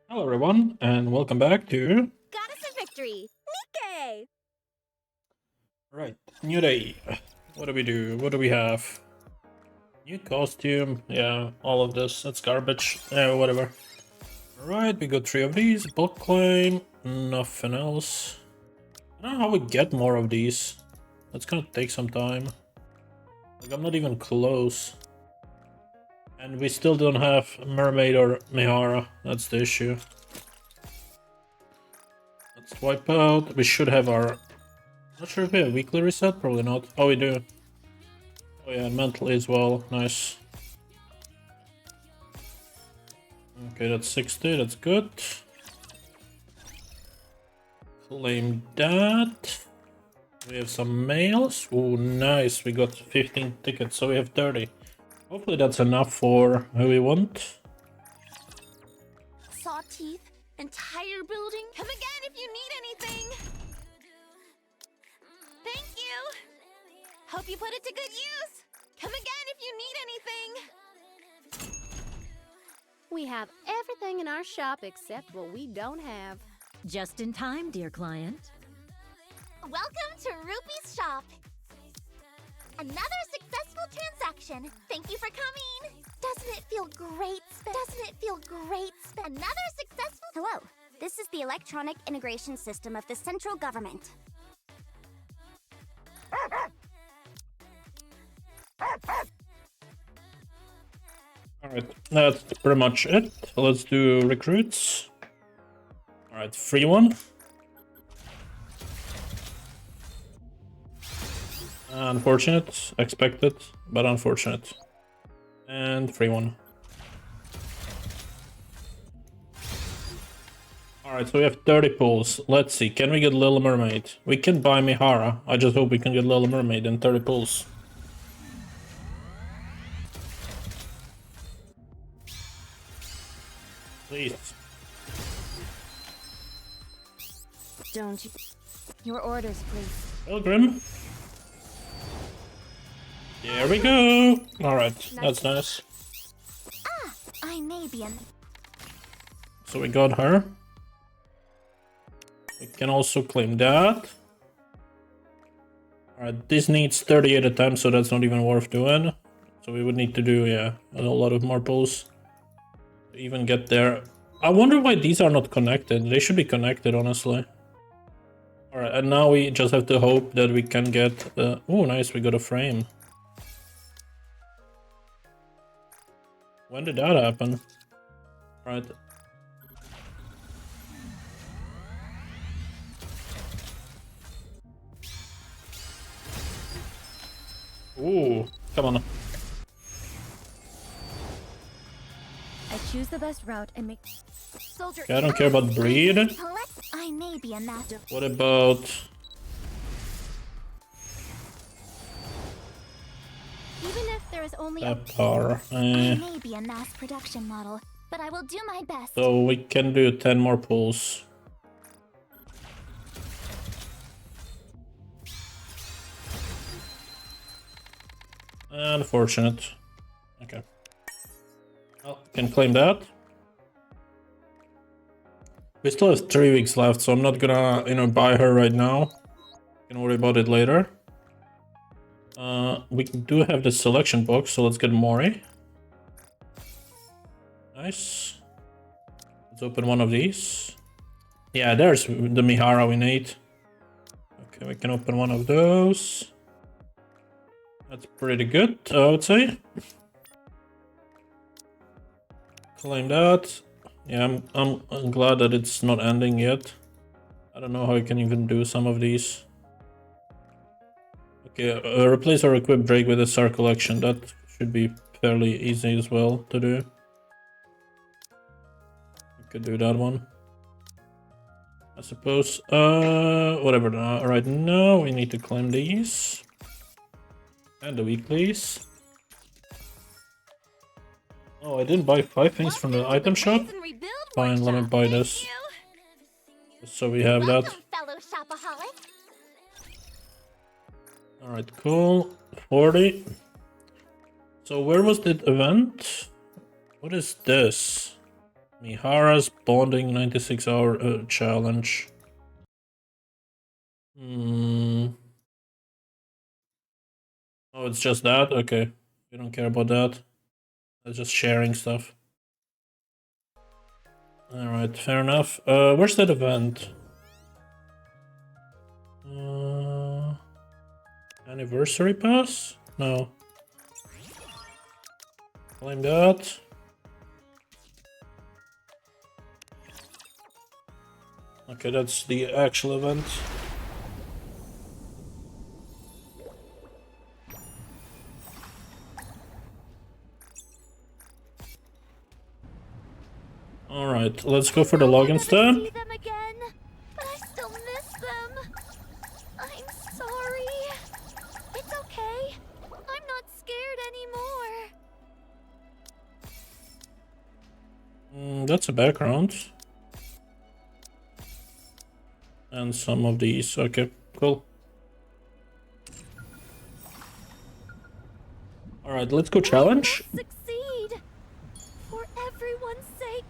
Hello everyone, and welcome back to... Goddess of Victory, Nikke! Right, new day. What do we do? What do we have? New costume, yeah, all of this, that's garbage. Yeah, whatever. Alright, we got 3 of these, bulk claim, nothing else. I don't know how we get more of these. That's gonna take some time. Like, I'm not even close. And we still don't have Mermaid or Mihara, that's the issue. Let's wipe out, we should have our... Not sure if we have weekly reset, probably not. Oh, we do. Oh yeah, mentally as well, nice. Okay, that's 60, that's good. Claim that. We have some mails. Oh, nice, we got 15 tickets, so we have 30. Hopefully that's enough for who we want. Saw teeth, entire building. Come again if you need anything. Thank you. Hope you put it to good use. Come again if you need anything. We have everything in our shop except what we don't have. Just in time, dear client. Welcome to Rupee's shop. Another successful transaction. Thank you for coming. Doesn't it feel great? Doesn't it feel great? Another successful... Hello, this is the electronic integration system of the central government. Alright, that's pretty much it. Let's do recruits. Alright, free one. Unfortunate, expected, but unfortunate. And free one. Alright, so we have 30 pulls. Let's see, can we get Little Mermaid? We can buy Mihara. I just hope we can get Little Mermaid in 30 pulls. Please. Don't you... Your orders, please. Pilgrim. There we go. Alright, that's nice. I may be an... So we got her. We can also claim that. Alright, this needs 38 attempts, so that's not even worth doing. So we would need to do, yeah, a lot of more pulls to even get there. I wonder why these are not connected. They should be connected, honestly. Alright, and now we just have to hope that we can get... oh, nice, we got a frame. When did that happen? Right. Ooh, come on. I choose the best route and make... Soldier... Okay, I don't care about breed. I may be a master... What about... Even if there is only a... Pepper? I may be a mass production model, but I will do my best. So we can do 10 more pulls. Unfortunate. Okay. Well, can claim that. We still have 3 weeks left, so I'm not gonna, buy her right now. Can worry about it later. We do have the selection box, so let's get Mori. Nice. Let's open one of these. Yeah, there's the Mihara we need. Okay, we can open one of those. That's pretty good, I would say. Claim that. Yeah, I'm glad that it's not ending yet. I don't know how I can even do some of these. Okay, replace or equip Drake with a SAR collection. That should be fairly easy as well to do. We could do that one, I suppose. Whatever. Right now we need to claim these and the weeklies. Oh, I didn't buy 5 things from the item shop. Fine, let me buy this. So we have that. Fellow shopaholic. Alright, cool. 40. So where was the event? What is this? Mihara's bonding 96-hour challenge. Oh, it's just that? Okay. We don't care about that. It's just sharing stuff. Alright, fair enough. Where's that event? Anniversary pass? No. Claim that. Okay, that's the actual event. Alright, let's go for the login step. See them again, but I still miss them. I'm sorry. It's okay. I'm not scared anymore. That's a background. And some of these. Okay, cool. Alright, let's go challenge. Succeed for everyone's sake.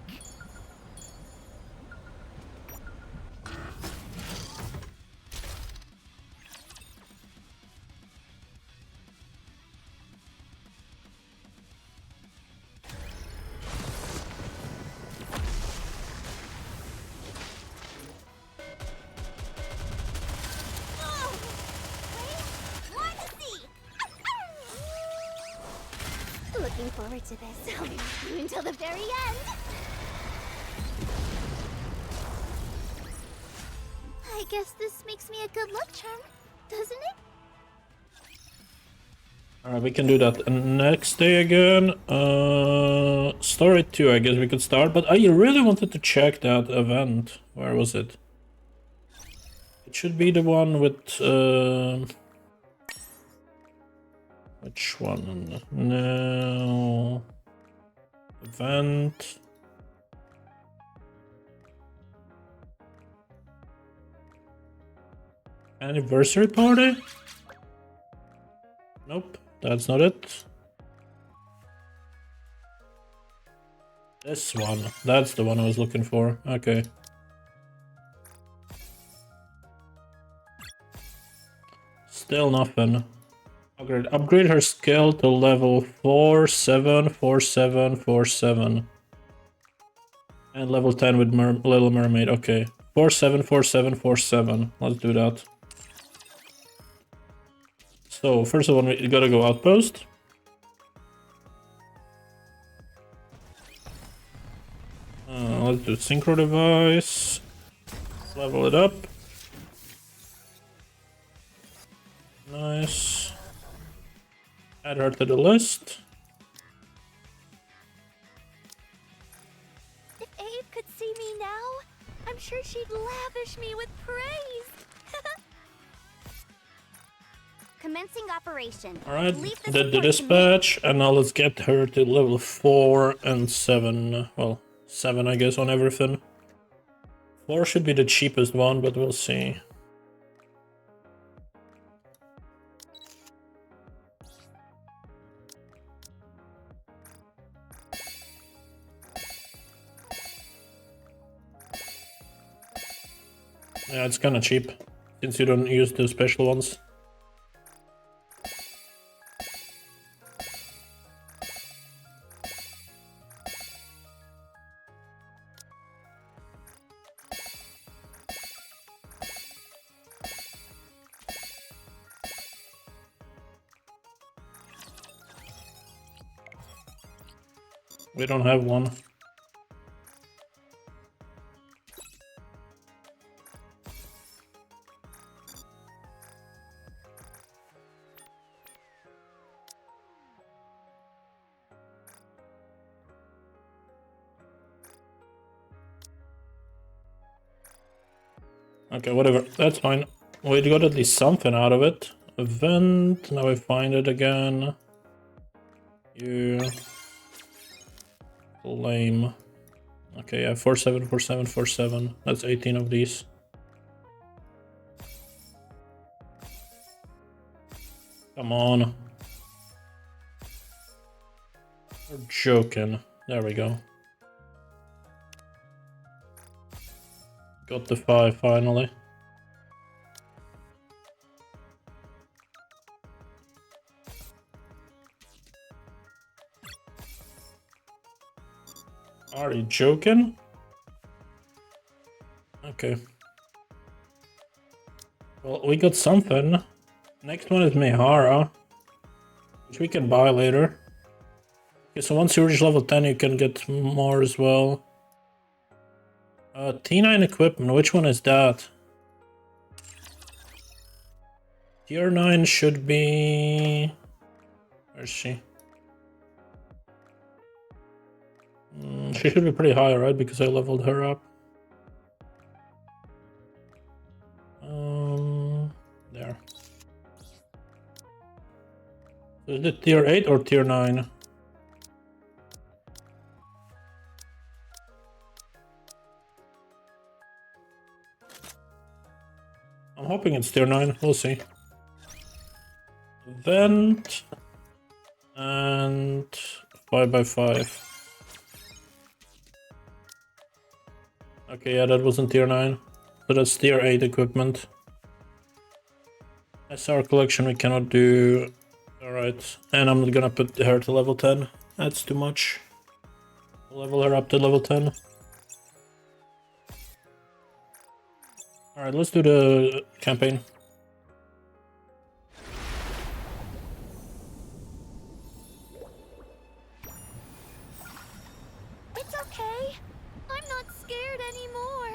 Looking forward to this. I'll be with you until the very end. I guess this makes me a good luck charm, doesn't it? Alright, we can do that next day again. Story 2, I guess we could start, but I really wanted to check that event. Where was it? It should be the one with, which one? No. Event. Anniversary party? Nope, that's not it. This one. That's the one I was looking for. Okay. Still nothing. Upgrade her skill to level 474747. And level 10 with Little Mermaid. Okay. 474747. Let's do that. So, first of all, we gotta go outpost. Let's do synchro device. Level it up. Nice. Add her to the list. If Abe could see me now, I'm sure she'd lavish me with praise. Commencing operation. Alright, Leave the did the support to me. dispatch, and now let's get her to level 4 and 7. Well, 7 I guess on everything. 4 should be the cheapest one, but we'll see. Yeah, it's kinda cheap, since you don't use the special ones. We don't have one. Okay, whatever. That's fine. We got at least something out of it. Event. Now we find it again. You. Lame. Okay, yeah, 474747. That's 18 of these. Come on. We're joking. There we go. Got the 5 finally. Are you joking? Okay. Well, we got something. Next one is Mihara, which we can buy later. Okay, so once you reach level 10, you can get more as well. T9 equipment, which one is that? Tier 9 should be... Where's she? She should be pretty high, right? Because I leveled her up. There. So is it tier 8 or tier 9? I'm hoping it's tier 9, we'll see. Vent and 5x5. Okay, yeah, that wasn't tier 9. So that's tier 8 equipment. SR collection we cannot do. Alright, and I'm not gonna put her to level 10. That's too much. Level her up to level 10. Alright, let's do the campaign. It's okay. I'm not scared anymore.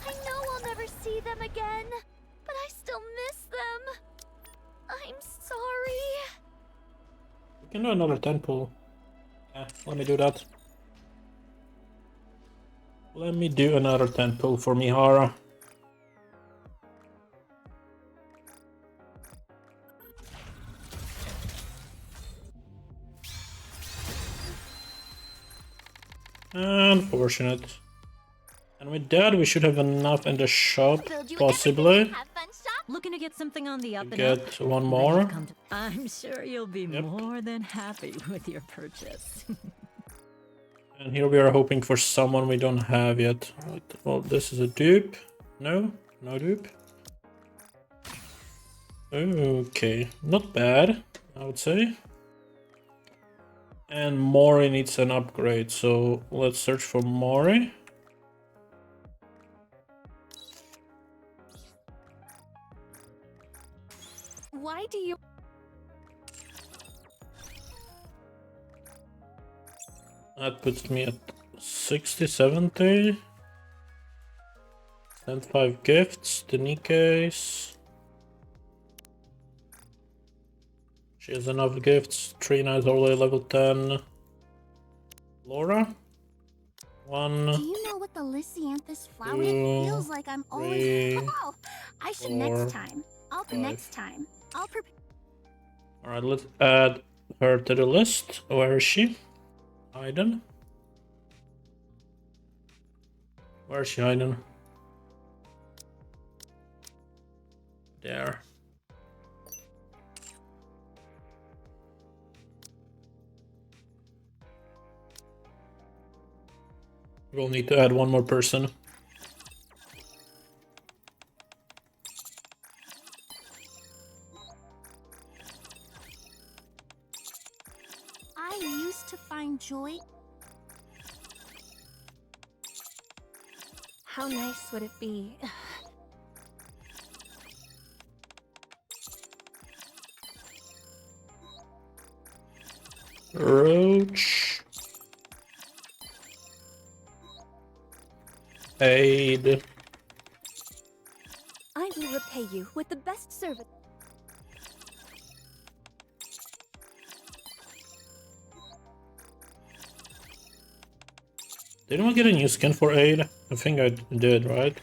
I know I'll never see them again, but I still miss them. I'm sorry. We can do another 10 pull. Yeah, let me do that. Let me do another 10 pull for Mihara. Unfortunate. And with that, we should have enough in the shop, Build you possibly. everything. Have fun, shop. Looking to get something on the up and up? Get one Then more. you've come to- I'm sure you'll be Yep. more than happy with your purchase. And here we are hoping for someone we don't have yet. Right. Well, this is a dupe. No? No dupe? Okay, not bad, I would say. And Mori needs an upgrade, so let's search for Mori. Why do you... That puts me at 60, 70. Send 5 gifts to Nikke's. She has enough gifts. Trina is already level 10. Laura? 1. Do you know what the Lysianthus flower? Two, It feels like I'm always... 3, Oh, I should 4, next time. I'll 5. next time. I'll prepare. Alright, let's add her to the list. Where is she? Hidden? Where is she hidden? There. We'll need to add one more person. I used to find joy. How nice would it be? Roach. Aid. I will repay you with the best service. Didn't we get a new skin for Aid? I think I did, right?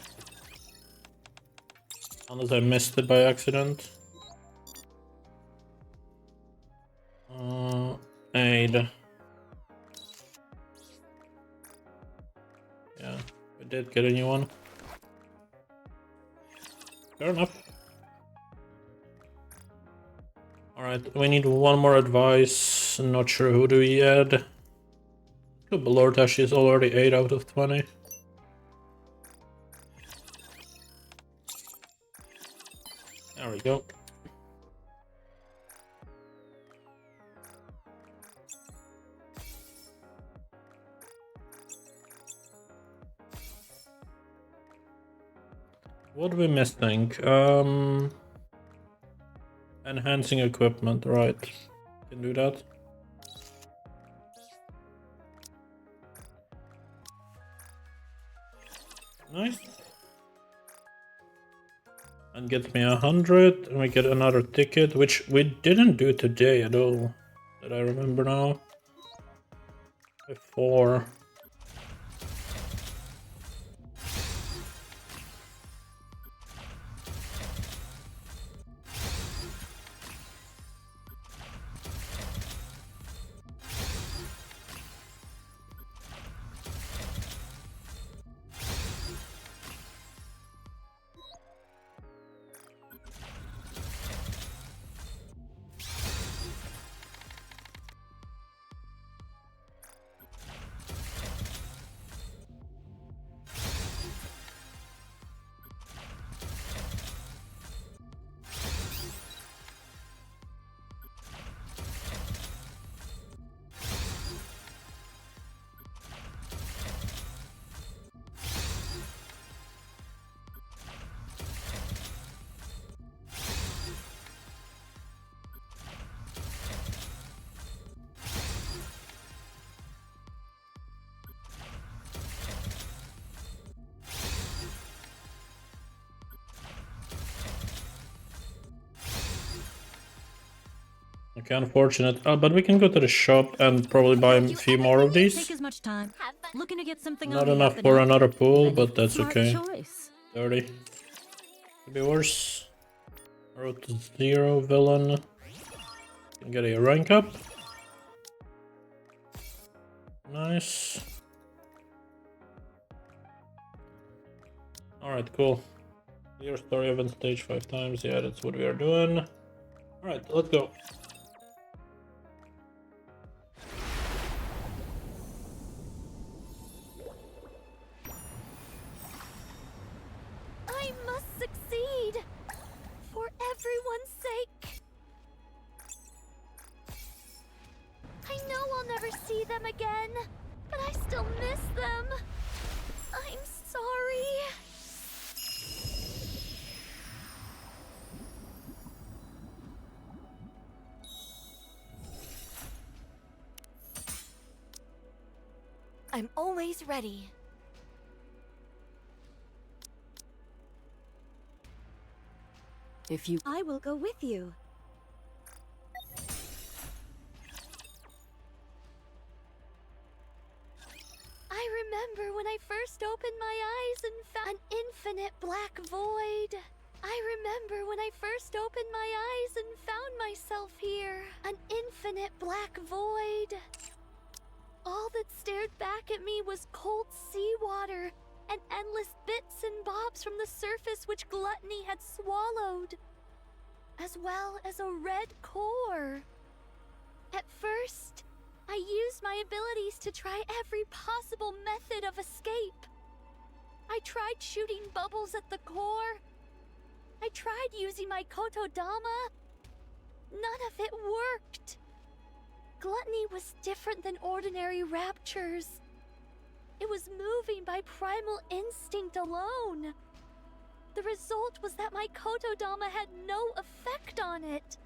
Unless I missed it by accident. Aid. Yeah, we did get a new one. Fair enough. Alright, we need one more advice. Not sure who do we add. So Balortash is already 8 out of 20. There we go. What are we missing? Enhancing equipment, right. Can do that. Nice. And gets me 100, and we get another ticket, which we didn't do today at all. That I remember now. Before. Okay, unfortunate. But we can go to the shop and probably buy a few more of Take these. as much time. Have fun. Looking to get something Not on the enough up and for up? another pool, Then but that's smart okay. choice. 30. Could be worse. Road to 0 villain. Can get a rank up. Nice. Alright, cool. Clear story event stage 5 times. Yeah, that's what we are doing. Alright, let's go. I must succeed! For everyone's sake! I know I'll never see them again, but I still miss them. I'm sorry. I'm always ready. If you... I will go with you. I remember when I first opened my eyes and found an infinite black void. I remember when I first opened my eyes and found myself here. An infinite black void. All that stared back at me was cold seawater and endless bits and bobs from the surface which gluttony had swallowed, as well as a red core. At first, I used my abilities to try every possible method of escape. I tried shooting bubbles at the core. I tried using my kotodama. None of it worked. Gluttony was different than ordinary raptures. It was moving by primal instinct alone. The result was that my kotodama had no effect on it.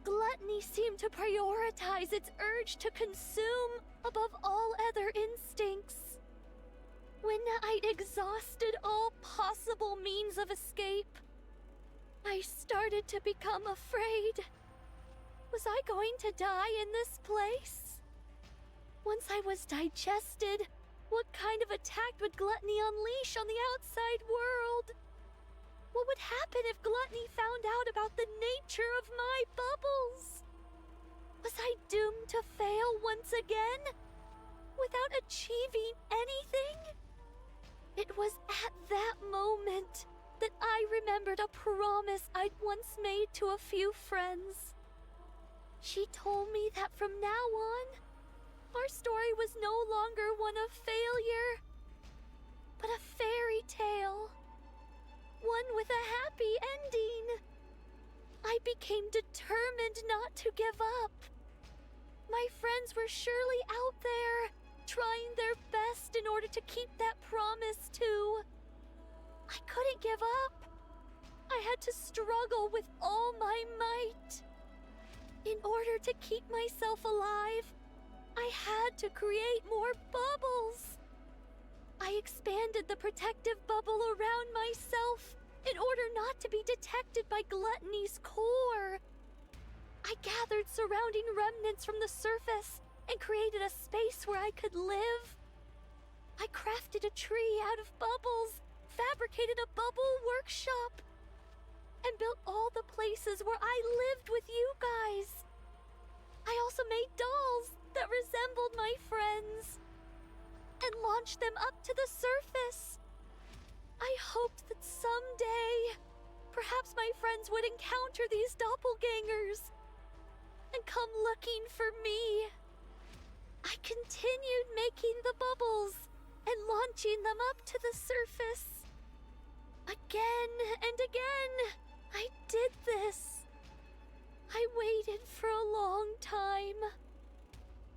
Gluttony seemed to prioritize its urge to consume above all other instincts. When I'd exhausted all possible means of escape, I started to become afraid. Was I going to die in this place? Once I was digested, what kind of attack would gluttony unleash on the outside world? What would happen if gluttony found out about the nature of my bubbles? Was I doomed to fail once again? Without achieving anything? It was at that moment that I remembered a promise I'd once made to a few friends. She told me that from now on, Our story was no longer one of failure, but a fairy tale. One with a happy ending. I became determined not to give up. My friends were surely out there, trying their best in order to keep that promise too. I couldn't give up. I had to struggle with all my might. In order to keep myself alive, I had to create more bubbles. I expanded the protective bubble around myself in order not to be detected by gluttony's core. I gathered surrounding remnants from the surface and created a space where I could live. I crafted a tree out of bubbles, fabricated a bubble workshop, and built all the places where I lived with you guys. I also made dolls that resembled my friends and launched them up to the surface. I hoped that someday, perhaps my friends would encounter these doppelgangers and come looking for me. I continued making the bubbles and launching them up to the surface. Again and again, I did this. I waited for a long time.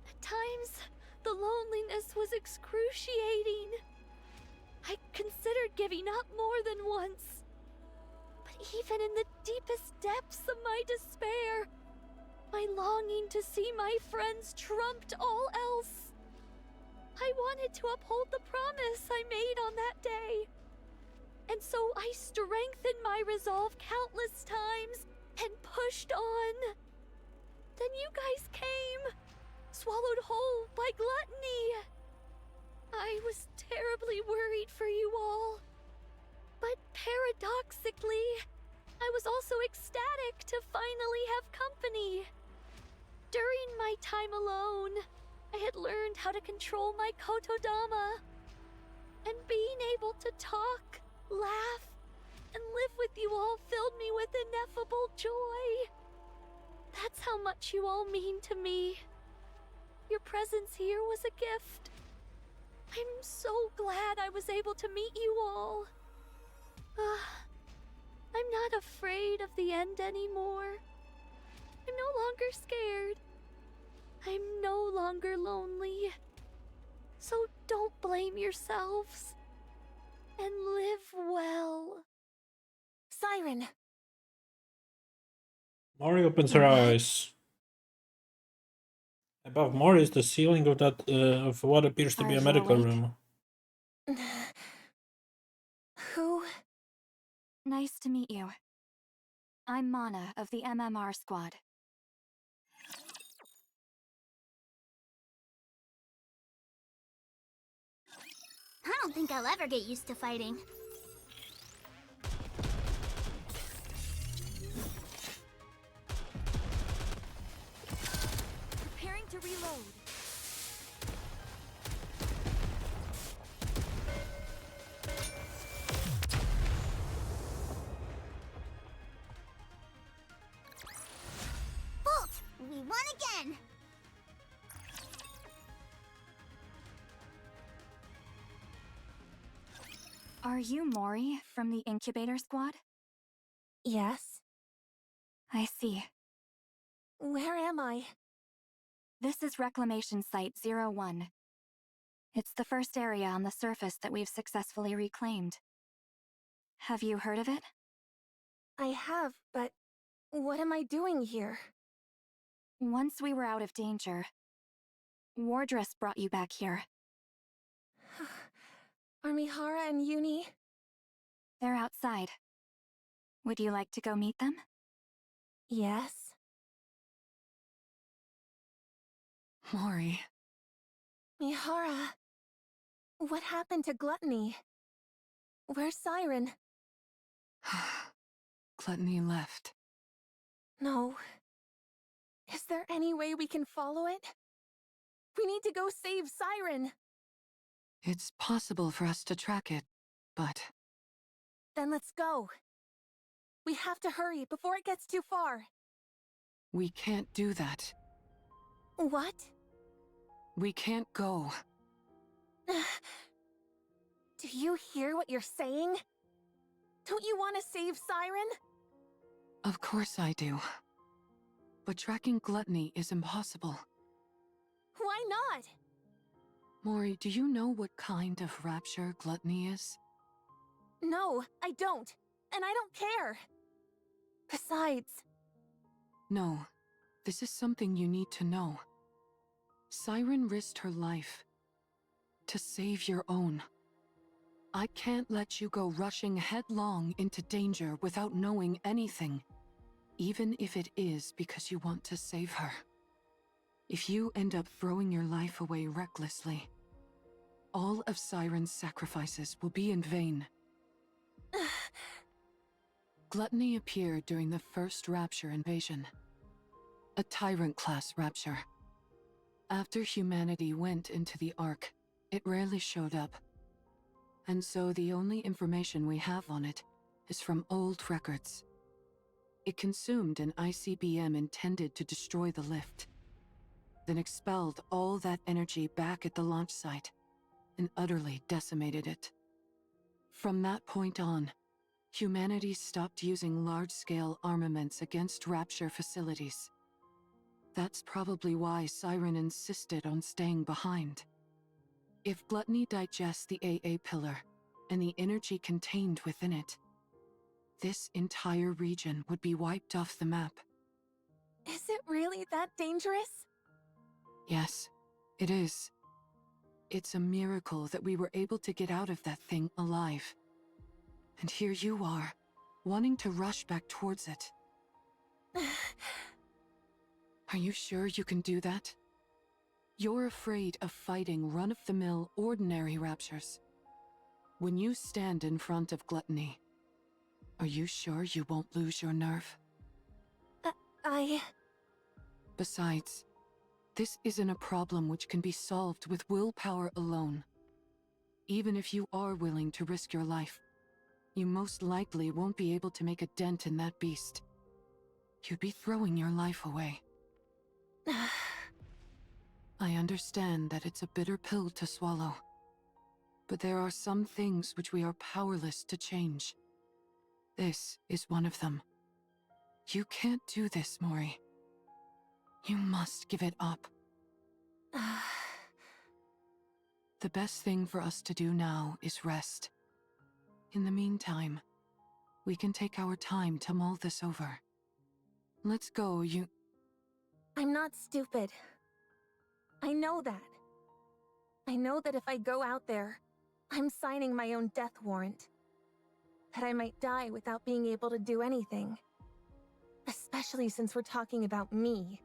At times, the loneliness was excruciating. I considered giving up more than once. But even in the deepest depths of my despair, my longing to see my friends trumped all else. I wanted to uphold the promise I made on that day. And so I strengthened my resolve countless times and pushed on. Then you guys came, swallowed whole by gluttony. I was terribly worried for you all. But paradoxically, I was also ecstatic to finally have company. During my time alone, I had learned how to control my kotodama. And being able to talk, laugh, and live with you all filled me with ineffable joy. That's how much you all mean to me. Your presence here was a gift. I'm so glad I was able to meet you all. I'm not afraid of the end anymore. I'm no longer scared. I'm no longer lonely. So don't blame yourselves. And live well. Siren! Mori opens her eyes. Above Mori is the ceiling of that of what appears to be Are a you medical awake? room. Who? Nice to meet you. I'm Mana of the MMR squad. I don't think I'll ever get used to fighting. Preparing to reload. Bolt! We won again! Are you Mori from the incubator squad? Yes. I see. Where am I? This is Reclamation Site 01. It's the first area on the surface that we've successfully reclaimed. Have you heard of it? I have, but what am I doing here? Once we were out of danger, Wardress brought you back here. Are Mihara and Uni? They're outside. Would you like to go meet them? Yes. Mori. Mihara. What happened to Gluttony? Where's Siren? Gluttony left. No. Is there any way we can follow it? We need to go save Siren! It's possible for us to track it, but... Then let's go. We have to hurry before it gets too far. we can't do that. What? We can't go. Do you hear what you're saying? Don't you want to save Siren? Of course I do. But tracking gluttony is impossible. Why not? Mori, do you know what kind of rapture gluttony is? No, I don't. And I don't care. Besides... No, this is something you need to know. Siren risked her life to save your own. I can't let you go rushing headlong into danger without knowing anything, even if it is because you want to save her. If you end up throwing your life away recklessly, all of Siren's sacrifices will be in vain. Gluttony appeared during the first Rapture invasion. A Tyrant-class Rapture. After humanity went into the Ark, it rarely showed up. And so the only information we have on it is from old records. It consumed an ICBM intended to destroy the lift, then expelled all that energy back at the launch site and utterly decimated it. From that point on, humanity stopped using large-scale armaments against Rapture facilities. That's probably why Siren insisted on staying behind. If gluttony digests the AA pillar and the energy contained within it, this entire region would be wiped off the map. Is it really that dangerous? Yes, it is. It's a miracle that we were able to get out of that thing alive. And here you are, wanting to rush back towards it. Are you sure you can do that? You're afraid of fighting run-of-the-mill ordinary raptures. When you stand in front of gluttony, are you sure you won't lose your nerve? Besides, this isn't a problem which can be solved with willpower alone. Even if you are willing to risk your life, you most likely won't be able to make a dent in that beast. You'd be throwing your life away. I understand that it's a bitter pill to swallow, but there are some things which we are powerless to change. This is one of them. You can't do this, Mori. You must give it up. The best thing for us to do now is rest. In the meantime, we can take our time to mull this over. Let's go, I'm not stupid. I know that. I know that if I go out there, I'm signing my own death warrant. That I might die without being able to do anything. Especially since we're talking about me.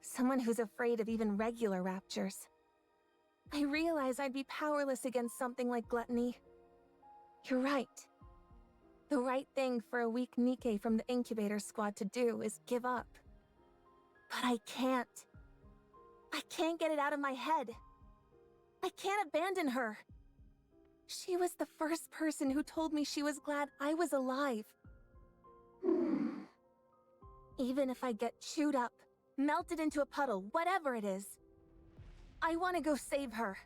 Someone who's afraid of even regular raptures. I realize I'd be powerless against something like gluttony. You're right. The right thing for a weak Nikke from the incubator squad to do is give up. But I can't. I can't get it out of my head. I can't abandon her. She was the first person who told me she was glad I was alive. Even if I get chewed up, melted into a puddle, whatever it is, I want to go save her.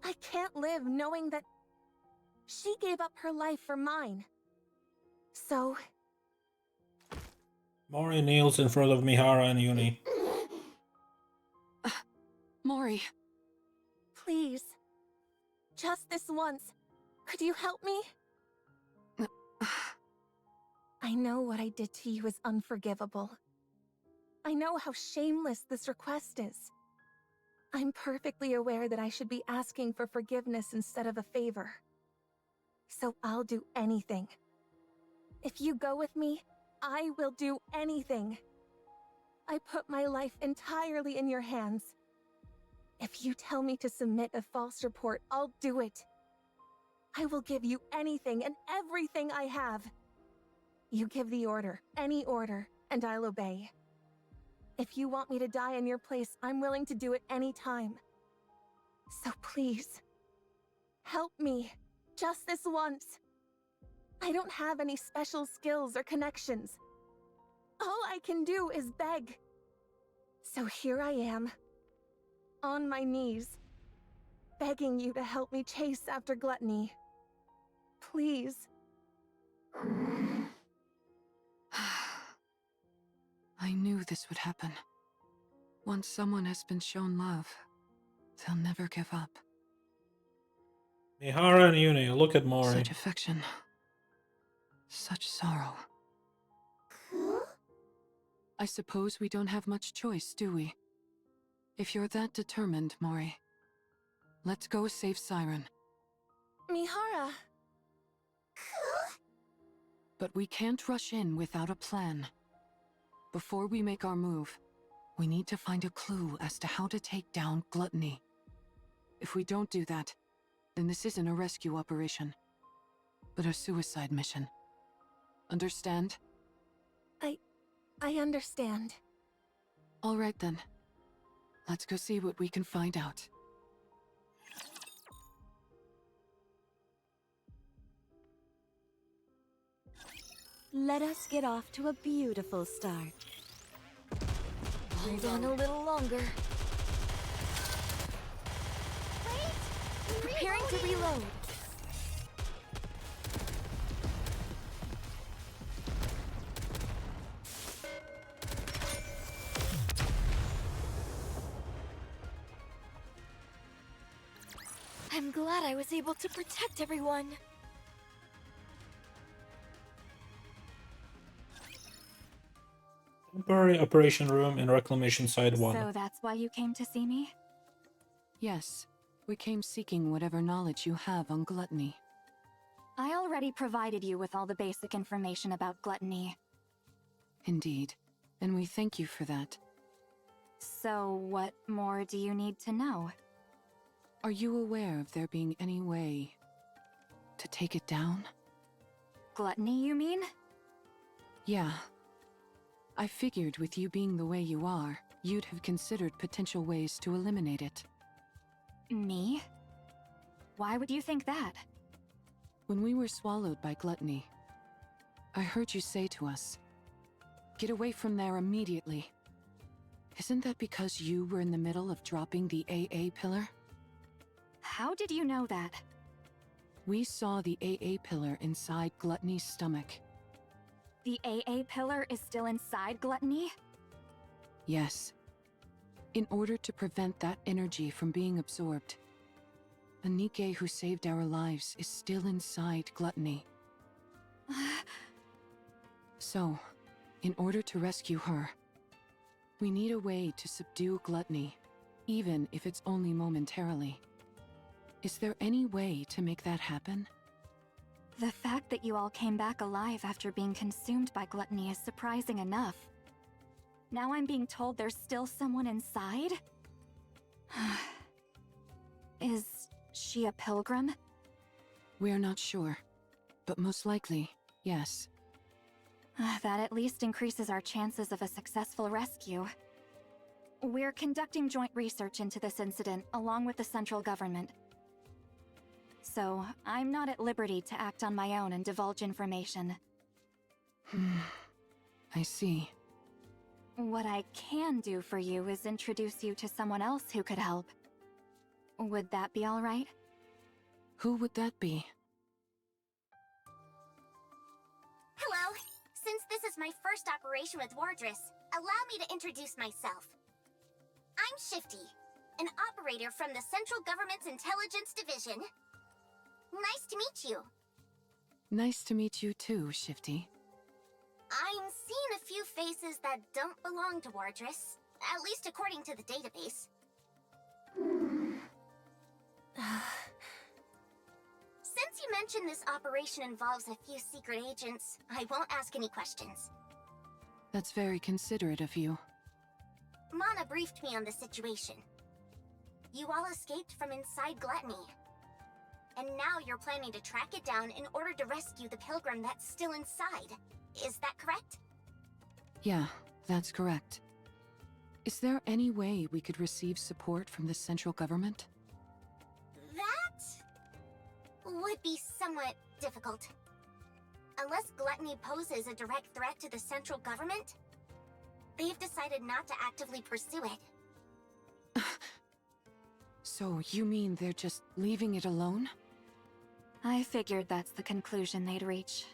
I can't live knowing that she gave up her life for mine. So... Mori kneels in front of Mihara and Yuni. Mori. Please. Just this once. Could you help me? I know what I did to you is unforgivable. I know how shameless this request is. I'm perfectly aware that I should be asking for forgiveness instead of a favor. So I'll do anything. If you go with me, I will do anything. I put my life entirely in your hands. If you tell me to submit a false report, I'll do it. I will give you anything and everything I have. You give the order, any order, and I'll obey. If you want me to die in your place, I'm willing to do it any time. So please, help me, just this once. I don't have any special skills or connections. All I can do is beg. So here I am. on my knees, begging you to help me chase after gluttony. Please. I knew this would happen. Once someone has been shown love, they'll never give up. Mihara and Yuni, look at Mori. Such affection. Such sorrow. I suppose we don't have much choice, do we? If you're that determined, Mori, let's go save Siren. Mihara. But we can't rush in without a plan. Before we make our move, we need to find a clue as to how to take down Gluttony. If we don't do that, then this isn't a rescue operation, but a suicide mission. Understand? I understand. All right then. Let's go see what we can find out. Let us get off to a beautiful start. Hold on a little longer. Wait! Preparing to reload. I'm glad I was able to protect everyone. Temporary operation room in Reclamation Site 1. So that's why you came to see me? Yes, we came seeking whatever knowledge you have on Gluttony. I already provided you with all the basic information about Gluttony. Indeed, and we thank you for that. So what more do you need to know? Are you aware of there being any way to take it down? Gluttony, you mean? Yeah. I figured with you being the way you are, you'd have considered potential ways to eliminate it. Me? Why would you think that? When we were swallowed by Gluttony, I heard you say to us, "Get away from there immediately." Isn't that because you were in the middle of dropping the AA pillar? How did you know that? We saw the AA pillar inside Gluttony's stomach. The AA pillar is still inside Gluttony? Yes. In order to prevent that energy from being absorbed, the Nikke who saved our lives is still inside Gluttony. So, in order to rescue her, we need a way to subdue Gluttony, even if it's only momentarily. Is there any way to make that happen? The fact that you all came back alive after being consumed by Gluttony is surprising enough. Now I'm being told there's still someone inside? Is she a pilgrim? We're not sure, but most likely, yes. That at least increases our chances of a successful rescue. We're conducting joint research into this incident along with the central government. So, I'm not at liberty to act on my own and divulge information. I see. What I can do for you is introduce you to someone else who could help. Would that be alright? Who would that be? Hello. Since this is my first operation with Wardress, allow me to introduce myself. I'm Shifty, an operator from the Central Government's Intelligence Division. Nice to meet you. Nice to meet you too, Shifty. I'm seeing a few faces that don't belong to Wardress, at least according to the database. Since you mentioned this operation involves a few secret agents, I won't ask any questions. That's very considerate of you. Mana briefed me on the situation. You all escaped from inside Gluttony. And now you're planning to track it down in order to rescue the pilgrim that's still inside. Is that correct? Yeah, that's correct. Is there any way we could receive support from the central government? That would be somewhat difficult. Unless Gluttony poses a direct threat to the central government, they've decided not to actively pursue it. So you mean they're just leaving it alone? I figured that's the conclusion they'd reach.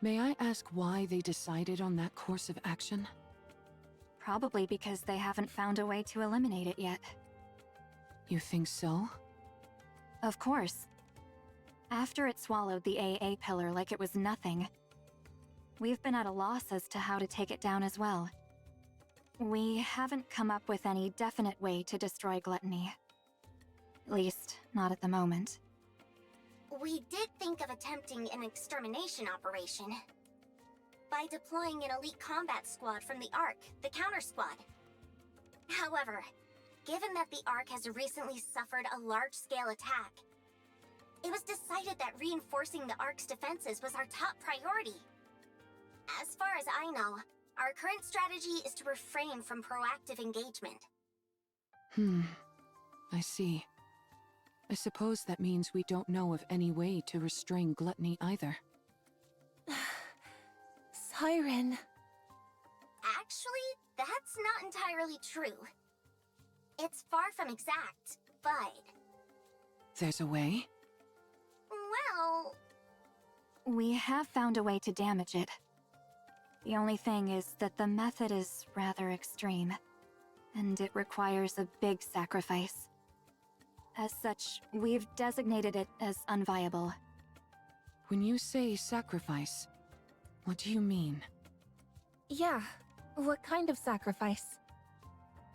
May I ask why they decided on that course of action? Probably because they haven't found a way to eliminate it yet. You think so? Of course. After it swallowed the AA pillar like it was nothing, we've been at a loss as to how to take it down as well. We haven't come up with any definite way to destroy gluttony. At least, not at the moment. We did think of attempting an extermination operation by deploying an elite combat squad from the Ark, the counter squad. However, given that the Ark has recently suffered a large-scale attack, it was decided that reinforcing the Ark's defenses was our top priority. As far as I know, our current strategy is to refrain from proactive engagement. I see. I suppose that means we don't know of any way to restrain gluttony either. Siren. Actually, that's not entirely true. It's far from exact, but... There's a way? Well... We have found a way to damage it. The only thing is that the method is rather extreme, and it requires a big sacrifice. As such, we've designated it as unviable. When you say sacrifice, what do you mean? Yeah, what kind of sacrifice?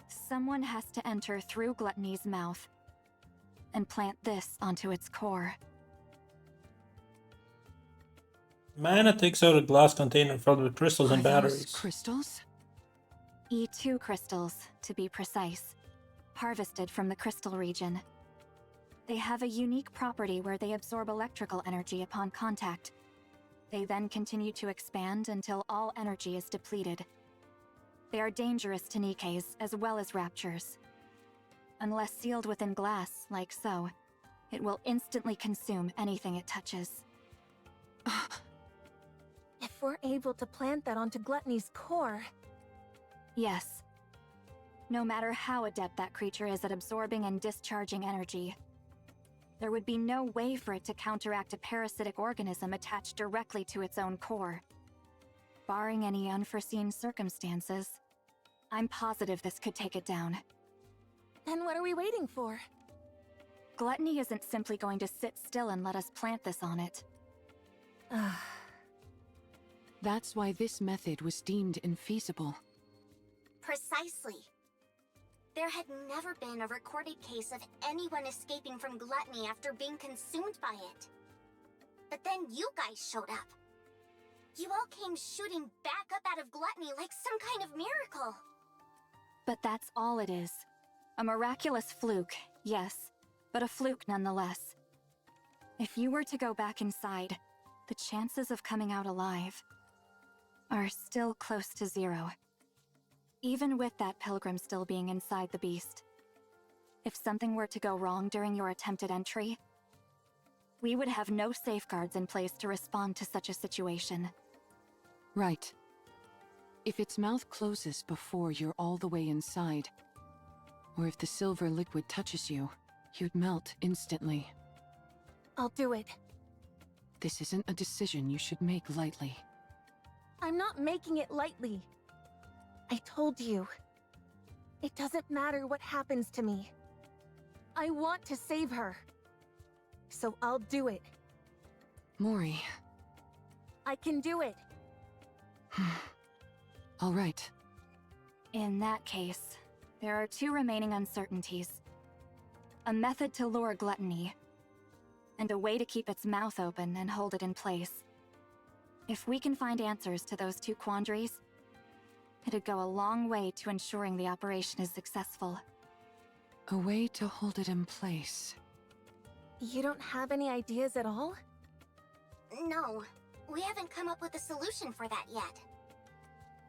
Someone has to enter through Gluttony's mouth and plant this onto its core. Mana takes out a glass container filled with crystals and Are those batteries. crystals? E2 crystals, to be precise, harvested from the crystal region. They have a unique property where they absorb electrical energy upon contact. They then continue to expand until all energy is depleted. They are dangerous to Nikkes as well as Raptures. Unless sealed within glass, like so, it will instantly consume anything it touches. If we're able to plant that onto Gluttony's core... Yes. No matter how adept that creature is at absorbing and discharging energy, there would be no way for it to counteract a parasitic organism attached directly to its own core. Barring any unforeseen circumstances, I'm positive this could take it down. Then what are we waiting for? Gluttony isn't simply going to sit still and let us plant this on it. That's why this method was deemed infeasible. Precisely. There had never been a recorded case of anyone escaping from gluttony after being consumed by it. But then you guys showed up. You all came shooting back up out of gluttony like some kind of miracle. But that's all it is. A miraculous fluke, yes, but a fluke nonetheless. If you were to go back inside, the chances of coming out alive are still close to 0. Even with that pilgrim still being inside the beast. If something were to go wrong during your attempted entry, we would have no safeguards in place to respond to such a situation. Right. If its mouth closes before you're all the way inside, or if the silver liquid touches you, you'd melt instantly. I'll do it. This isn't a decision you should make lightly. I'm not making it lightly. I told you. It doesn't matter what happens to me. I want to save her. So I'll do it. Mori. I can do it. All right. In that case, there are 2 remaining uncertainties. A method to lure gluttony, and a way to keep its mouth open and hold it in place. If we can find answers to those 2 quandaries, it'd go a long way to ensuring the operation is successful. A way to hold it in place. You don't have any ideas at all? No, we haven't come up with a solution for that yet.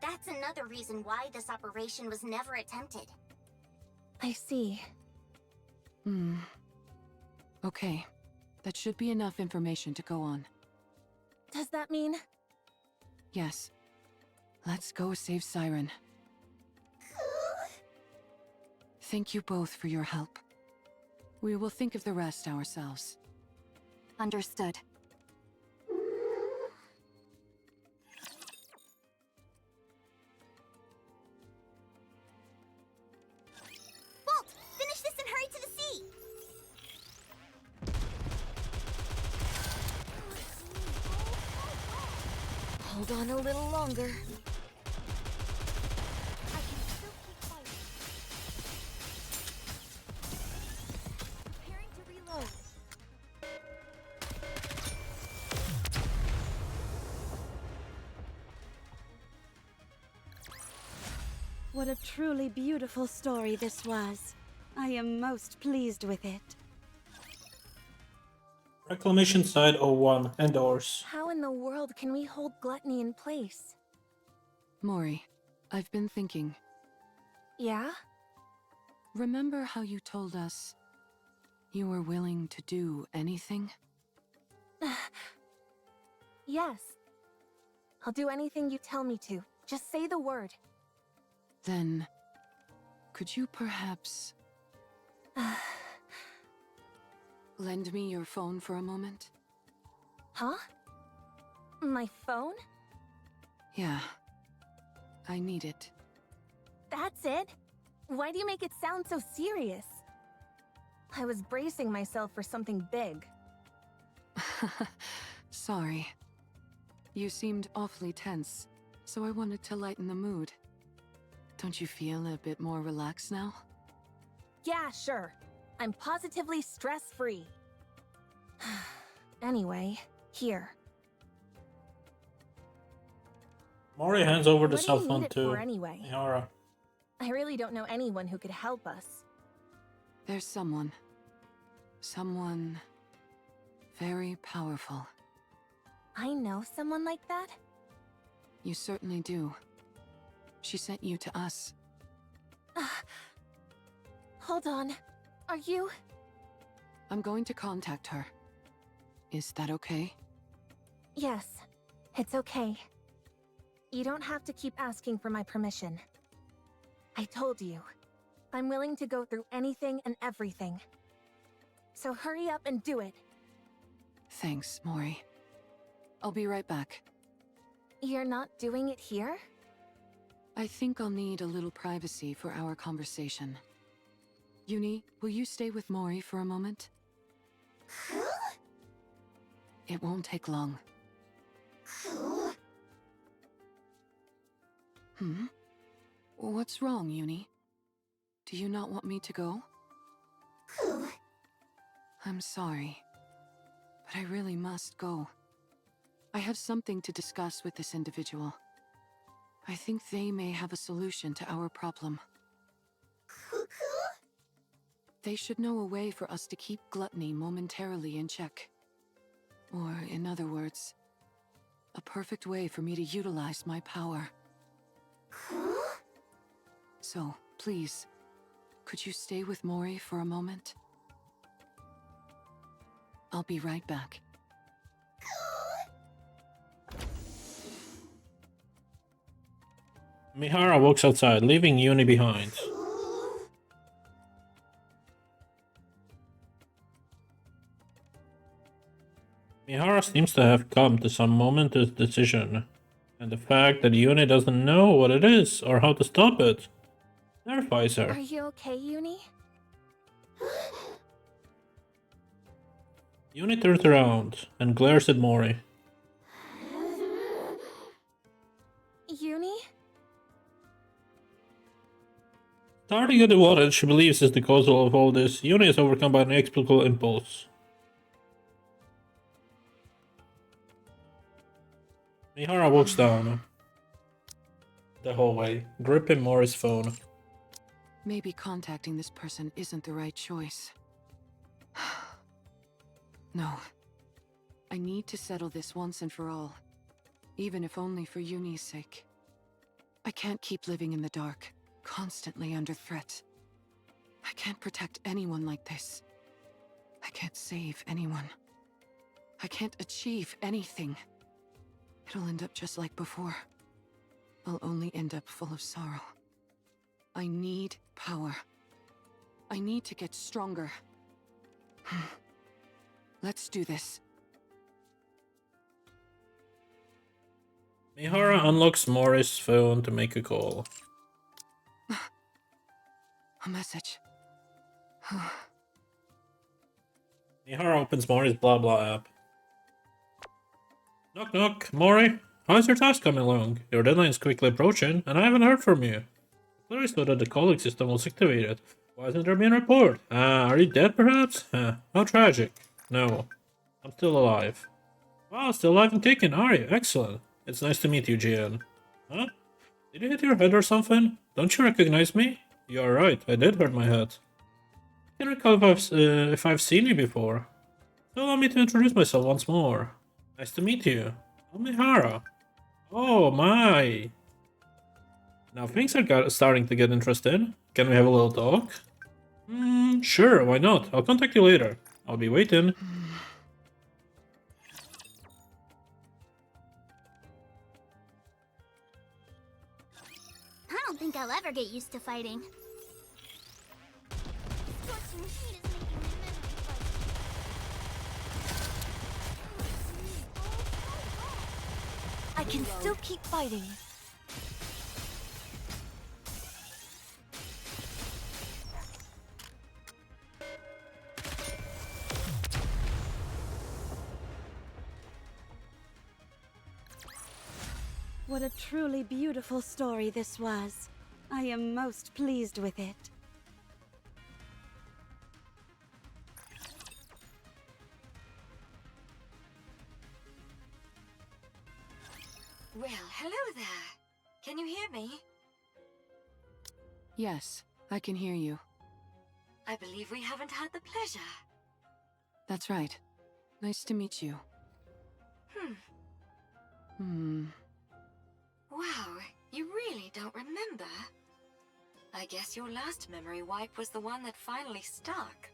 That's another reason why this operation was never attempted. I see. Okay. That should be enough information to go on. Does that mean... Yes. Let's go save Siren. Thank you both for your help. We will think of the rest ourselves. Understood. Bolt! Finish this and hurry to the sea! Hold on a little longer. I can still keep fighting. Preparing to reload. What a truly beautiful story this was. I am most pleased with it. Reclamation Side 01, endorse. How in the world can we hold gluttony in place? Mori, I've been thinking. Yeah? Remember how you told us you were willing to do anything? Yes. I'll do anything you tell me to. Just say the word. Then, could you perhaps lend me your phone for a moment? Huh? My phone? Yeah. I need it. That's it? Why do you make it sound so serious? I was bracing myself for something big. Sorry. You seemed awfully tense, so I wanted to lighten the mood. Don't you feel a bit more relaxed now? Yeah, sure. I'm positively stress-free. Anyway, here. Mori hands over the What do cell you phone need it to for anyway? Mihara. I really don't know anyone who could help us. There's someone. Someone very powerful. I know someone like that? You certainly do. She sent you to us. Hold on. Are you? I'm going to contact her. Is that okay? Yes, it's okay. You don't have to keep asking for my permission. I told you. I'm willing to go through anything and everything. So hurry up and do it. Thanks, Mori. I'll be right back. You're not doing it here? I think I'll need a little privacy for our conversation. Uni, will you stay with Mori for a moment? It won't take long. What's wrong, Uni? Do you not want me to go? I'm sorry, but I really must go. I have something to discuss with this individual. I think they may have a solution to our problem. They should know a way for us to keep gluttony momentarily in check. Or, in other words, a perfect way for me to utilize my power. So, please, could you stay with Mori for a moment? I'll be right back. Mihara walks outside, leaving Uni behind. Mihara seems to have come to some momentous decision, and the fact that Uni doesn't know what it is or how to stop it terrifies her. Are you okay, Uni? Uni turns around and glares at Mori. Uni? Starting at what she believes is the cause of all this, Uni is overcome by an inexplicable impulse. Mihara walks down the hallway, gripping Mori's phone. Maybe contacting this person isn't the right choice. No. I need to settle this once and for all. Even if only for Uni's sake. I can't keep living in the dark, constantly under threat. I can't protect anyone like this. I can't save anyone. I can't achieve anything. It'll end up just like before. I'll only end up full of sorrow. I need power. I need to get stronger. Let's do this. Mihara unlocks Mori's phone to make a call. A message. Mihara opens Mori's blah blah app. Knock knock, Mori. How's your task coming along? Your deadline is quickly approaching, and I haven't heard from you. Clearly saw that the calling system was activated. Why hasn't there been a report? Are you dead perhaps? How tragic. No, I'm still alive. Wow, still alive and kicking, are you? Excellent. It's nice to meet you, Jian. Huh? Did you hit your head or something? Don't you recognize me? You are right, I did hurt my head. I can't recall if I've seen you before. So allow me to introduce myself once more. Nice to meet you. I'm Mihara. Oh my. Now things are starting to get interesting. Can we have a little talk? Sure, why not? I'll contact you later. I'll be waiting. I don't think I'll ever get used to fighting. Scorching heat is making my memory I can still keep fighting. What a truly beautiful story this was. I am most pleased with it. Well, hello there. Can you hear me? Yes, I can hear you. I believe we haven't had the pleasure. That's right. Nice to meet you. Wow, you really don't remember? I guess your last memory wipe was the one that finally stuck.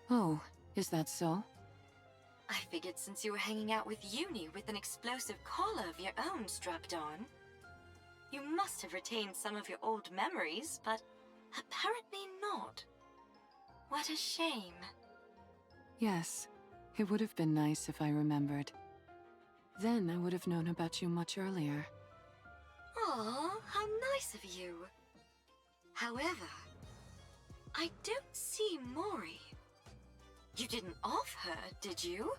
Oh, is that so? I figured since you were hanging out with Uni with an explosive collar of your own strapped on, you must have retained some of your old memories, but apparently not. What a shame. Yes, it would have been nice if I remembered. Then I would have known about you much earlier. Aw, how nice of you. However, I don't see Mori. You didn't off her, did you?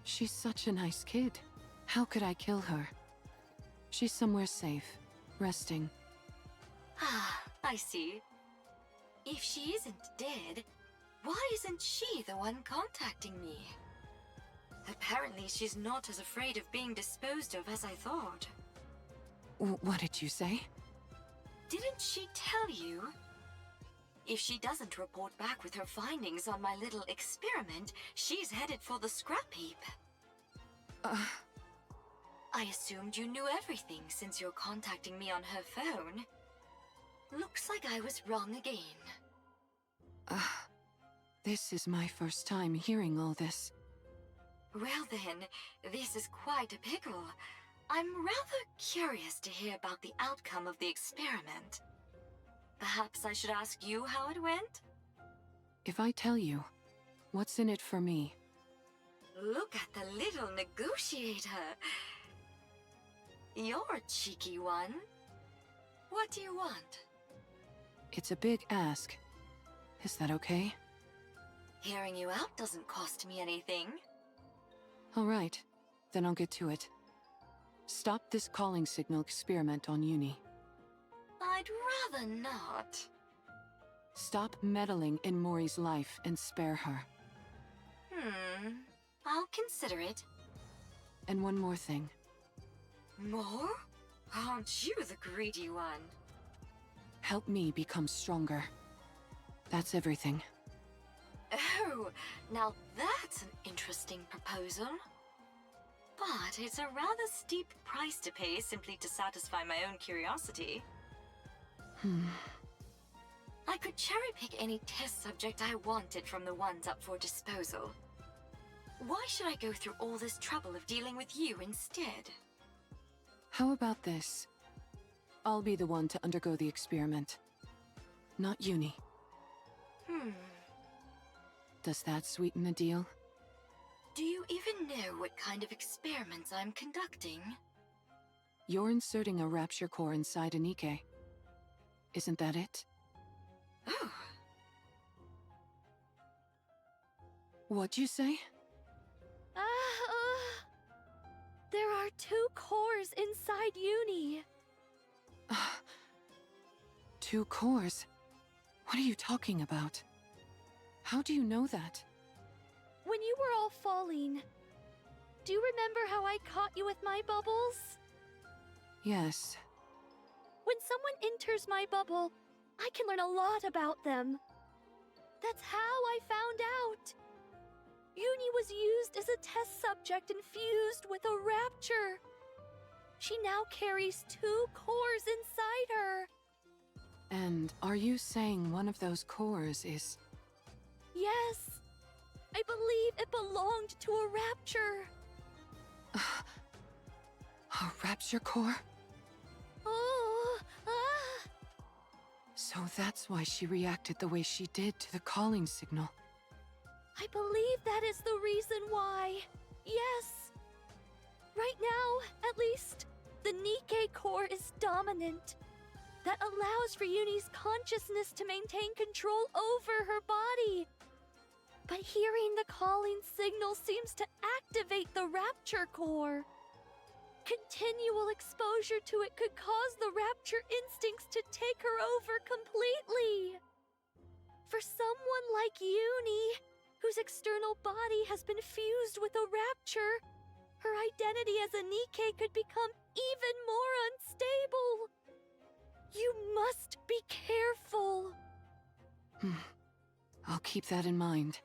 She's such a nice kid. How could I kill her? She's somewhere safe, resting. Ah, I see. If she isn't dead, why isn't she the one contacting me? Apparently she's not as afraid of being disposed of as I thought. What did you say? Didn't she tell you? If she doesn't report back with her findings on my little experiment, she's headed for the scrap heap. I assumed you knew everything since you're contacting me on her phone. Looks like I was wrong again. This is my first time hearing all this. Well then, this is quite a pickle. I'm rather curious to hear about the outcome of the experiment. Perhaps I should ask you how it went? If I tell you, what's in it for me? Look at the little negotiator. You're a cheeky one. What do you want? It's a big ask. Is that okay? Hearing you out doesn't cost me anything. All right, then I'll get to it. Stop this calling signal experiment on Uni. I'd rather not. Stop meddling in Mori's life and spare her. I'll consider it. And one more thing. More? Aren't you the greedy one? Help me become stronger. That's everything. Oh, now that's an interesting proposal. But it's a rather steep price to pay simply to satisfy my own curiosity. I could cherry-pick any test subject I wanted from the ones up for disposal. Why should I go through all this trouble of dealing with you instead? How about this? I'll be the one to undergo the experiment. Not Uni. Does that sweeten the deal? Do you even know what kind of experiments I'm conducting? You're inserting a Rapture core inside a Nikke. Isn't that it? Oh, What'd you say? There are 2 cores inside Uni. 2 cores? What are you talking about? How do you know that? When you were all falling, do you remember how I caught you with my bubbles? Yes. When someone enters my bubble, I can learn a lot about them. That's how I found out. Uni was used as a test subject and fused with a Rapture. She now carries 2 cores inside her. And are you saying one of those cores is... Yes. I believe it belonged to a Rapture. a Rapture core? Oh, So that's why she reacted the way she did to the calling signal. I believe that is the reason why. Yes. Right now, at least, the Nikke core is dominant. That allows for Uni's consciousness to maintain control over her body. But hearing the calling signal seems to activate the Rapture core. Continual exposure to it could cause the Rapture instincts to take her over completely. For someone like Uni, whose external body has been fused with a Rapture, her identity as a Nikke could become even more unstable. You must be careful. I'll keep that in mind.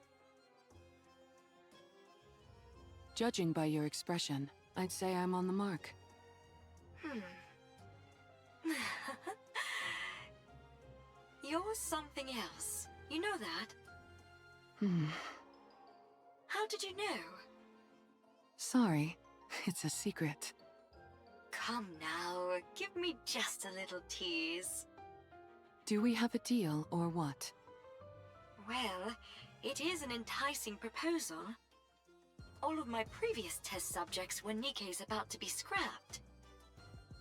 Judging by your expression, I'd say I'm on the mark. You're something else. You know that? How did you know? Sorry, it's a secret. Come now, give me just a little tease. Do we have a deal or what? Well, it is an enticing proposal. All of my previous test subjects were Nikke's about to be scrapped.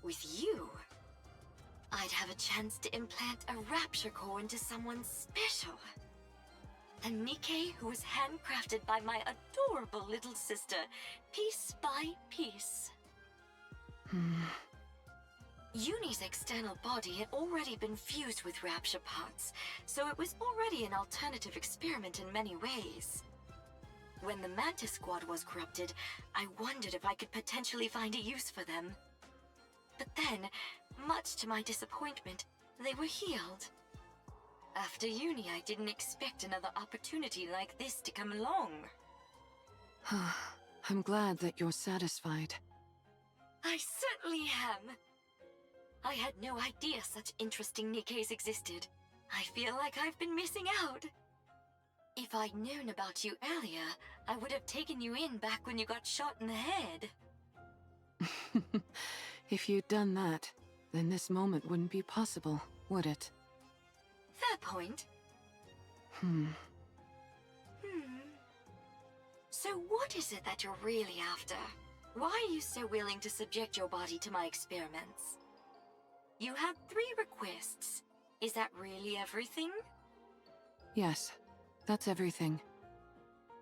With you, I'd have a chance to implant a Rapture core into someone special. A Nikke who was handcrafted by my adorable little sister, piece by piece. Uni's external body had already been fused with Rapture parts, so it was already an alternative experiment in many ways. When the Mantis Squad was corrupted, I wondered if I could potentially find a use for them. But then, much to my disappointment, they were healed. After Uni, I didn't expect another opportunity like this to come along. I'm glad that you're satisfied. I certainly am. I had no idea such interesting Nikkes existed. I feel like I've been missing out. If I'd known about you earlier, I would have taken you in back when you got shot in the head. If you'd done that, then this moment wouldn't be possible, would it? Fair point. So what is it that you're really after? Why are you so willing to subject your body to my experiments? You had 3 requests. Is that really everything? Yes, that's everything.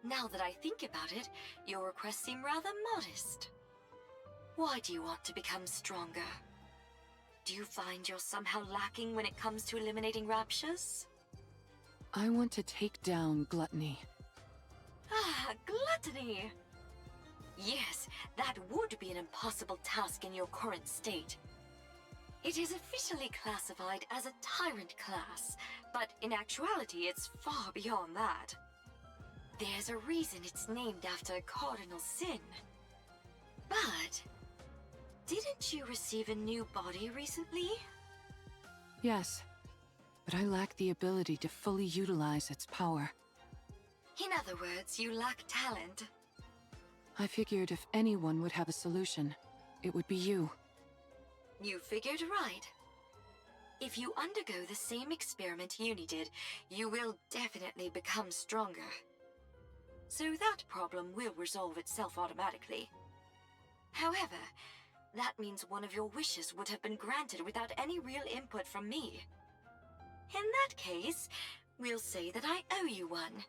Now that I think about it, your requests seem rather modest. Why do you want to become stronger? Do you find you're somehow lacking when it comes to eliminating Raptures? I want to take down gluttony. Ah, gluttony! Yes, that would be an impossible task in your current state. It is officially classified as a tyrant class, but in actuality it's far beyond that. There's a reason it's named after a cardinal sin. But didn't you receive a new body recently? Yes, but I lack the ability to fully utilize its power. In other words, you lack talent. I figured if anyone would have a solution, it would be you. You figured right. If you undergo the same experiment Uni did, you will definitely become stronger. So that problem will resolve itself automatically. However, that means one of your wishes would have been granted without any real input from me. In that case, we'll say that I owe you one.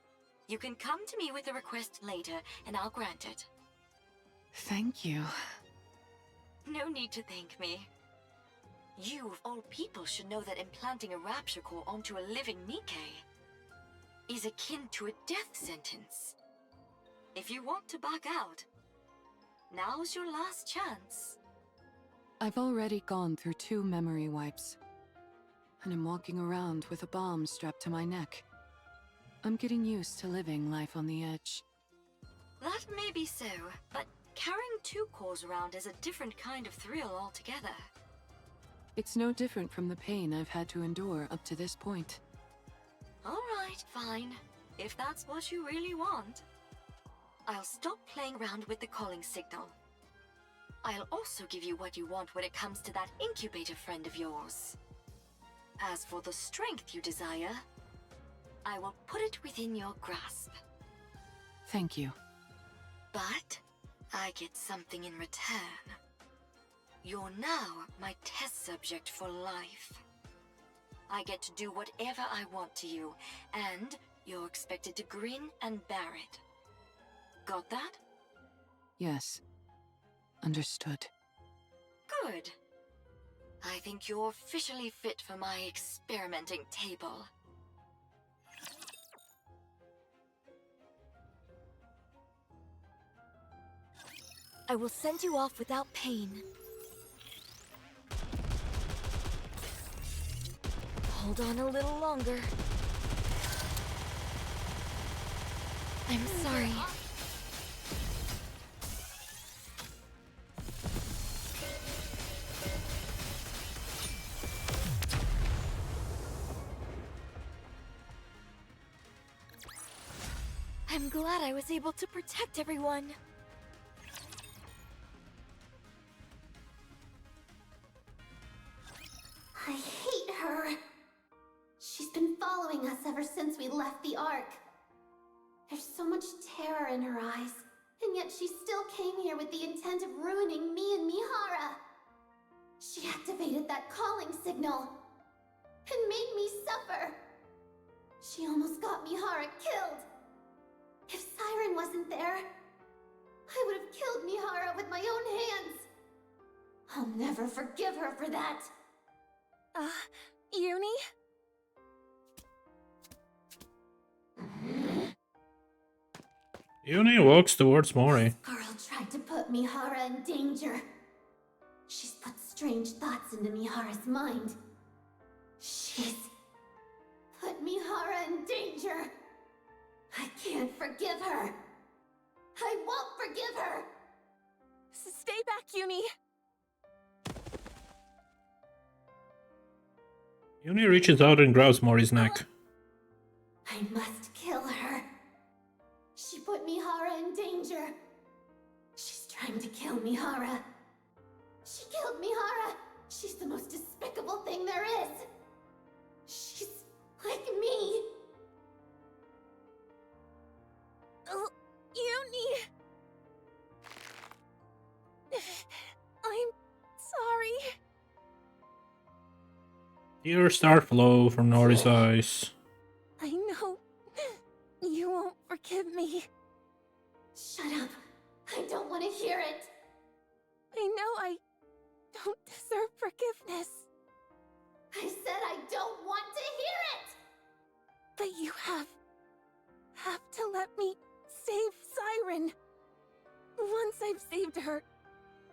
You can come to me with a request later, and I'll grant it. Thank you. No need to thank me. You, of all people, should know that implanting a Rapture core onto a living Nikke is akin to a death sentence. If you want to back out, now's your last chance. I've already gone through 2 memory wipes, and I'm walking around with a bomb strapped to my neck. I'm getting used to living life on the edge. That may be so, but carrying 2 cores around is a different kind of thrill altogether. It's no different from the pain I've had to endure up to this point. Alright, fine. If that's what you really want. I'll stop playing around with the calling signal. I'll also give you what you want when it comes to that incubator friend of yours. As for the strength you desire, I will put it within your grasp. Thank you. But I get something in return. You're now my test subject for life. I get to do whatever I want to you, and you're expected to grin and bear it. Got that? Yes. Understood. Good. I think you're officially fit for my experimenting table. I will send you off without pain. Hold on a little longer. I'm sorry. I'm glad I was able to protect everyone. I hate her. She's been following us ever since we left the Ark. There's so much terror in her eyes, and yet she still came here with the intent of ruining me and Mihara. She activated that calling signal and made me suffer. She almost got Mihara killed. If Siren wasn't there, I would have killed Mihara with my own hands. I'll never forgive her for that. Uni? Uni walks towards Mori. This girl tried to put Mihara in danger. She's put strange thoughts into Mihara's mind. She's put Mihara in danger. I can't forgive her. I won't forgive her. Stay back, Uni. Uni reaches out and grabs Mori's neck. I must kill her. She put Mihara in danger. She's trying to kill Mihara. She killed Mihara. She's the most despicable thing there is. She's like me. Uni! I'm sorry. Tears start flow from Nori's eyes. I know you won't forgive me. Shut up. I don't want to hear it. I know I don't deserve forgiveness. I said I don't want to hear it. But you have to let me save Siren. Once I've saved her,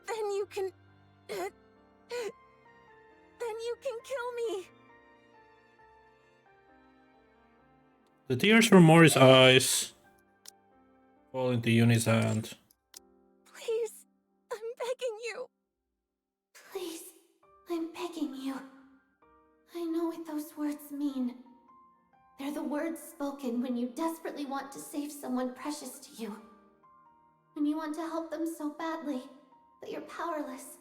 then you can... then you can kill me. The tears from Mori's eyes fall into Uni's hand. Please, I'm begging you. Please, I'm begging you. I know what those words mean. They're the words spoken when you desperately want to save someone precious to you. When you want to help them so badly, but you're powerless.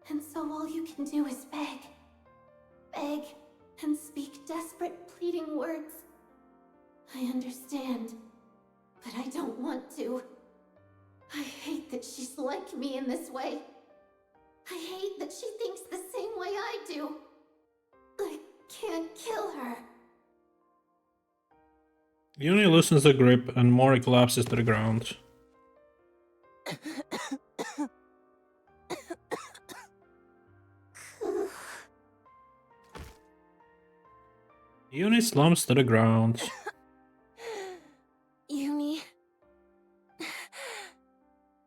And so all you can do is beg. beg and speak desperate, pleading words. I understand, but I don't want to. I hate that she's like me in this way. I hate that she thinks the same way I do. I can't kill her. Uni loosens the grip and Mori collapses to the ground. Uni slumps to the ground. Uni.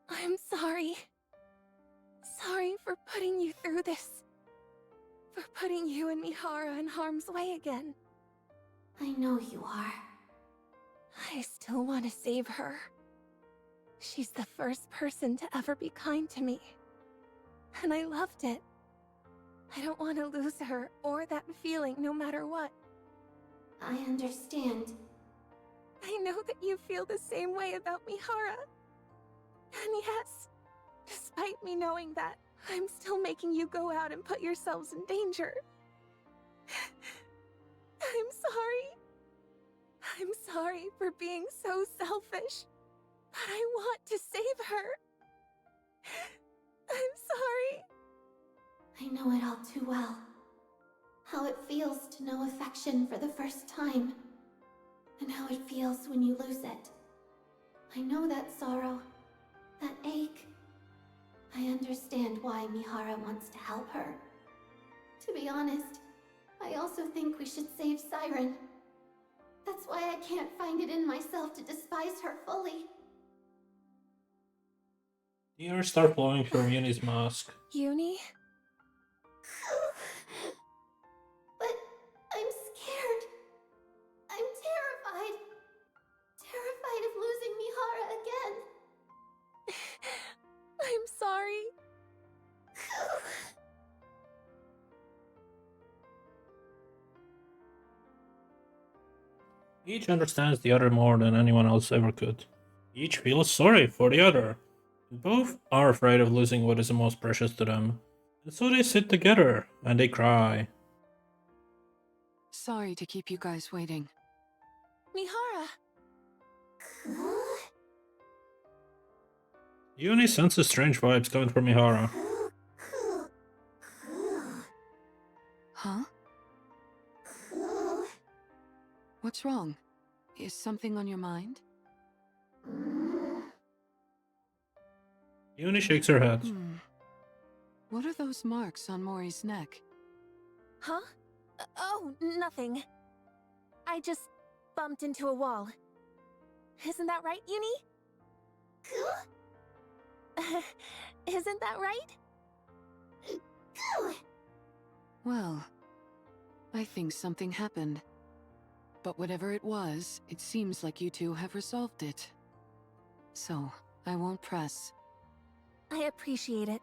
I'm sorry. Sorry for putting you through this. For putting you and Mihara in harm's way again. I know you are. I still want to save her. She's the first person to ever be kind to me. And I loved it. I don't want to lose her or that feeling no matter what. I understand. I know that you feel the same way about Mihara. And yes, despite me knowing that, I'm still making you go out and put yourselves in danger. I'm sorry. I'm sorry for being so selfish. But I want to save her. I'm sorry. I know it all too well. How it feels to know affection for the first time. And how it feels when you lose it. I know that sorrow. That ache. I understand why Mihara wants to help her. To be honest, I also think we should save Siren. That's why I can't find it in myself to despise her fully. Tears start flowing from Uni's mask. Uni? But I'm scared. I'm terrified. Terrified of losing Mihara again. I'm sorry. Each understands the other more than anyone else ever could. Each feels sorry for the other. And both are afraid of losing what is the most precious to them. And so they sit together and they cry. Sorry to keep you guys waiting. Mihara! Uni senses strange vibes coming from Mihara. Huh? What's wrong? Is something on your mind? Uni shakes her head. What are those marks on Mori's neck? Huh? Oh, nothing. I just bumped into a wall. Isn't that right, Uni? Isn't that right? Well, I think something happened. But whatever it was, it seems like you two have resolved it. So, I won't press. I appreciate it.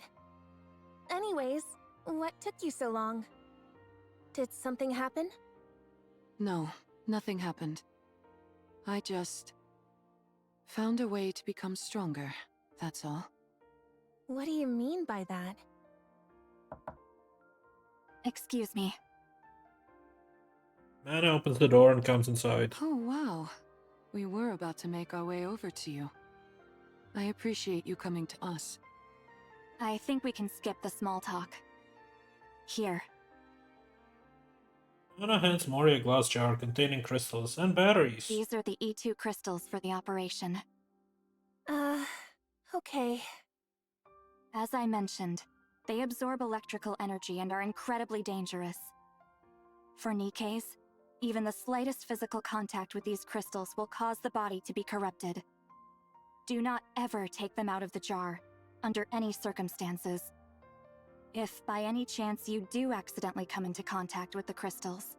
Anyways, what took you so long? Did something happen? No, nothing happened. I just found a way to become stronger, that's all. What do you mean by that? Excuse me. Mana opens the door and comes inside. Oh, wow. We were about to make our way over to you. I appreciate you coming to us. I think we can skip the small talk. Here. Mana hands Mori a glass jar containing crystals and batteries. These are the E2 crystals for the operation. Okay. As I mentioned, they absorb electrical energy and are incredibly dangerous. For Nikke's, even the slightest physical contact with these crystals will cause the body to be corrupted. Do not ever take them out of the jar, under any circumstances. If by any chance you do accidentally come into contact with the crystals,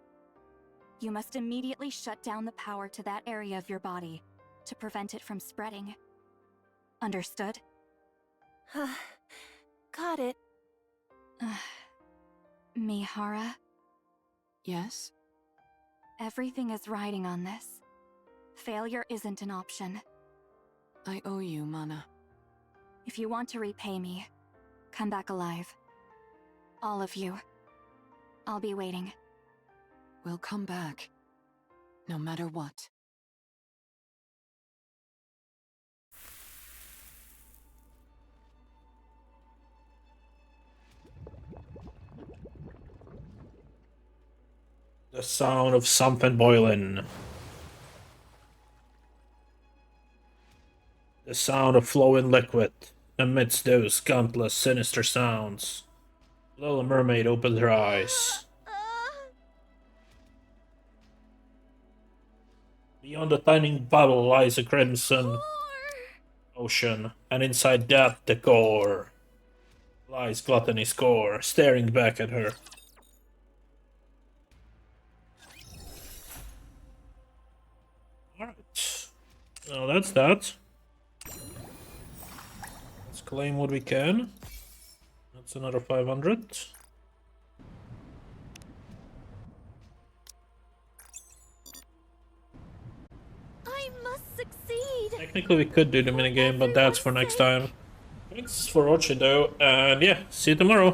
you must immediately shut down the power to that area of your body to prevent it from spreading. Understood? Got it. Mihara, Yes? everything is riding on this. Failure isn't an option. I owe you, Mana. If you want to repay me, come back alive. All of you. I'll be waiting. We'll come back. No matter what. The sound of something boiling. The sound of flowing liquid. Amidst those countless sinister sounds, the little mermaid opened her eyes. Beyond the tiny bubble lies a crimson ocean, and inside that the core lies Gluttony's core, staring back at her. Alright. Well, that's that. Let's claim what we can. That's another 500. I must succeed. Technically we could do the minigame, but that's for next time. Thanks for watching though, and yeah, see you tomorrow.